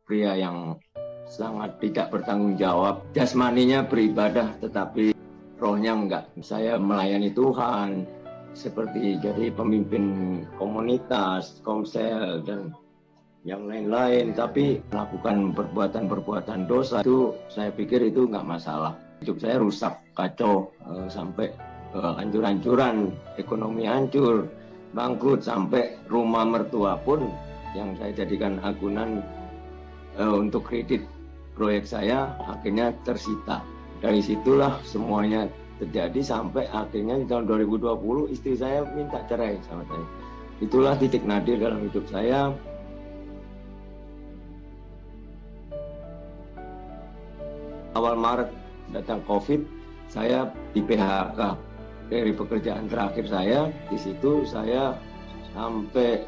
pria yang sangat tidak bertanggung jawab. Jasmaninya beribadah tetapi rohnya enggak. Saya melayani Tuhan seperti jadi pemimpin komunitas, komsel dan yang lain-lain, tapi melakukan perbuatan-perbuatan dosa itu saya pikir itu enggak masalah. Hidup saya rusak, kacau, sampai hancur-hancuran, ekonomi hancur, bangkrut, sampai rumah mertua pun yang saya jadikan agunan untuk kredit proyek saya akhirnya tersita. Dari situlah semuanya terjadi sampai akhirnya di tahun 2020 istri saya minta cerai sama saya. Itulah titik nadir dalam hidup saya. Awal Maret datang COVID, saya di PHK dari pekerjaan terakhir saya. Di situ saya sampai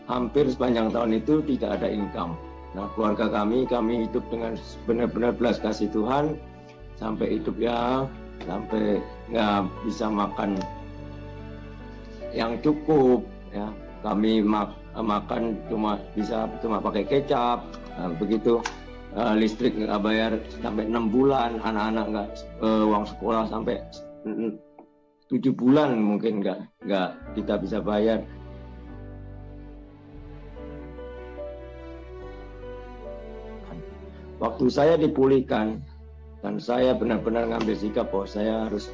hampir sepanjang tahun itu tidak ada income. Nah, keluarga kami hidup dengan benar-benar belas kasih Tuhan, sampai hidup ya, sampai nggak bisa makan yang cukup ya. Kami makan cuma pakai kecap, begitu. Listrik nggak bayar sampai 6 bulan, anak-anak nggak uang sekolah sampai 7 bulan mungkin nggak kita bisa bayar. Waktu saya dipulihkan dan saya benar-benar ngambil sikap bahwa saya harus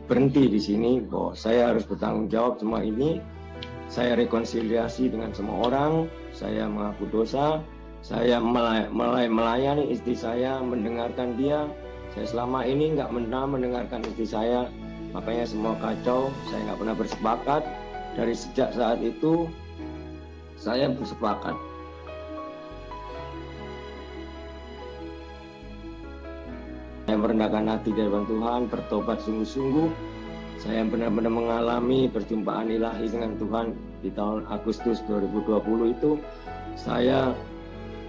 berhenti di sini, bahwa saya harus bertanggung jawab semua ini. Saya rekonsiliasi dengan semua orang, saya mengaku dosa, saya melayani istri saya, mendengarkan dia. Saya selama ini nggak pernah mendengarkan istri saya, makanya semua kacau. Saya nggak pernah bersepakat. Dari sejak saat itu saya bersepakat. Saya merendahkan hati di hadapan Tuhan, bertobat sungguh-sungguh. Saya benar-benar mengalami perjumpaan ilahi dengan Tuhan di tahun Agustus 2020 itu. Saya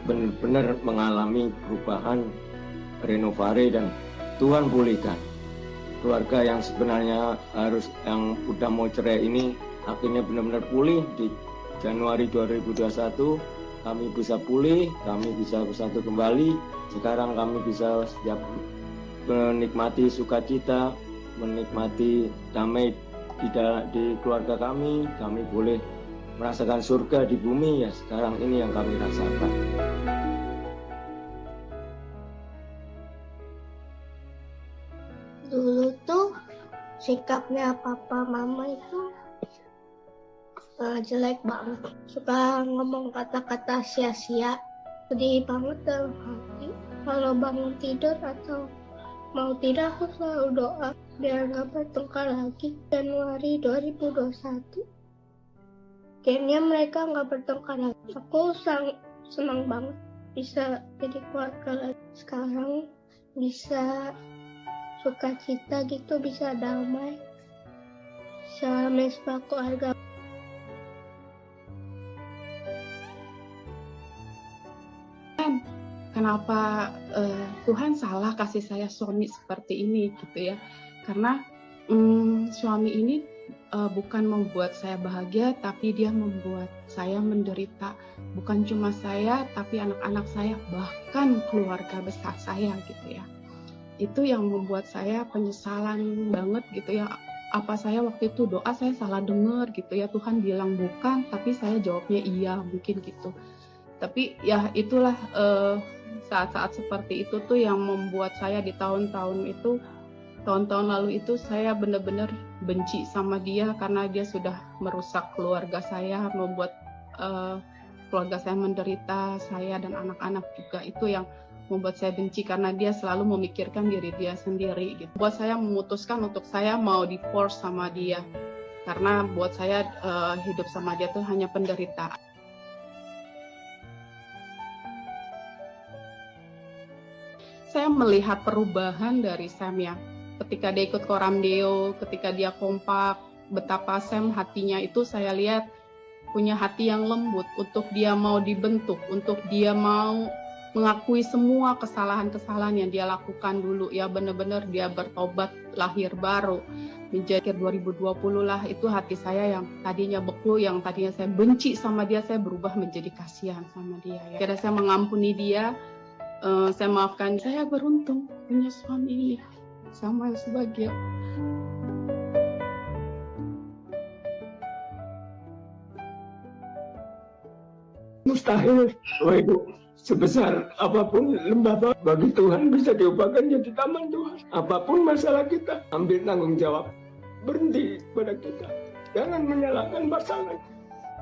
benar-benar mengalami perubahan, renovasi, dan Tuhan pulihkan. Keluarga yang sebenarnya yang udah mau cerai ini akhirnya benar-benar pulih. Di Januari 2021 kami bisa pulih, kami bisa bersatu kembali. Sekarang kami bisa setiap menikmati sukacita, menikmati damai di keluarga kami boleh merasakan surga di bumi ya. Sekarang ini yang kami rasakan. Dulu tuh sikapnya papa mama itu jelek banget, suka ngomong kata-kata sia-sia, sedih banget dalam hati. Kalau bangun tidur atau mau tidur aku selalu doa biar gak bertengkar lagi. Januari 2021 akhirnya mereka gak bertengkar lagi. Aku senang banget bisa jadi keluarga lagi. Sekarang bisa sukacita gitu, bisa damai, bisa mesbah keluarga. Kenapa Tuhan salah kasih saya suami seperti ini gitu ya? Karena suami ini bukan membuat saya bahagia, tapi dia membuat saya menderita. Bukan cuma saya, tapi anak-anak saya, bahkan keluarga besar saya gitu ya. Itu yang membuat saya penyesalan banget gitu ya. Apa saya waktu itu doa saya salah dengar gitu ya, Tuhan bilang bukan, tapi saya jawabnya iya, mungkin gitu. Tapi ya itulah saat-saat seperti itu tuh yang membuat saya di tahun-tahun lalu itu saya benar-benar benci sama dia, karena dia sudah merusak keluarga saya, membuat keluarga saya menderita, saya dan anak-anak juga. Itu yang membuat saya benci, karena dia selalu memikirkan diri dia sendiri gitu. Buat saya memutuskan untuk saya mau divorce sama dia, karena buat saya hidup sama dia tuh hanya penderitaan. Saya melihat perubahan dari Sam ya, ketika dia ikut Koramdeo, ketika dia kompak, betapa Sam hatinya itu saya lihat punya hati yang lembut untuk dia mau dibentuk, untuk dia mau mengakui semua kesalahan-kesalahan yang dia lakukan dulu, ya benar-benar dia bertobat lahir baru. Menjadi 2020 lah, itu hati saya yang tadinya beku, yang tadinya saya benci sama dia, saya berubah menjadi kasihan sama dia. Ya. Kira saya mengampuni dia, saya maafkan. Saya beruntung punya suami ini, sama yang sebahagia. Mustahil, Bapak Ibu. Sebesar apapun lembah bagi Tuhan bisa diubahkan jadi taman Tuhan. Apapun masalah kita, ambil tanggung jawab. Berhenti pada kita. Jangan menyalahkan pasangan.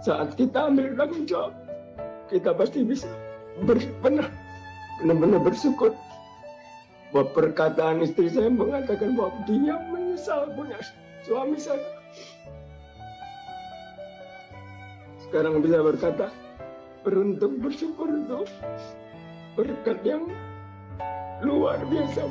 Saat kita ambil tanggung jawab, kita pasti bisa benar-benar bersyukur. Bahwa perkataan istri saya mengatakan bahwa dia menyesal punya suami saya. Sekarang bisa berkata, beruntung bersyukur itu berkat yang luar biasa.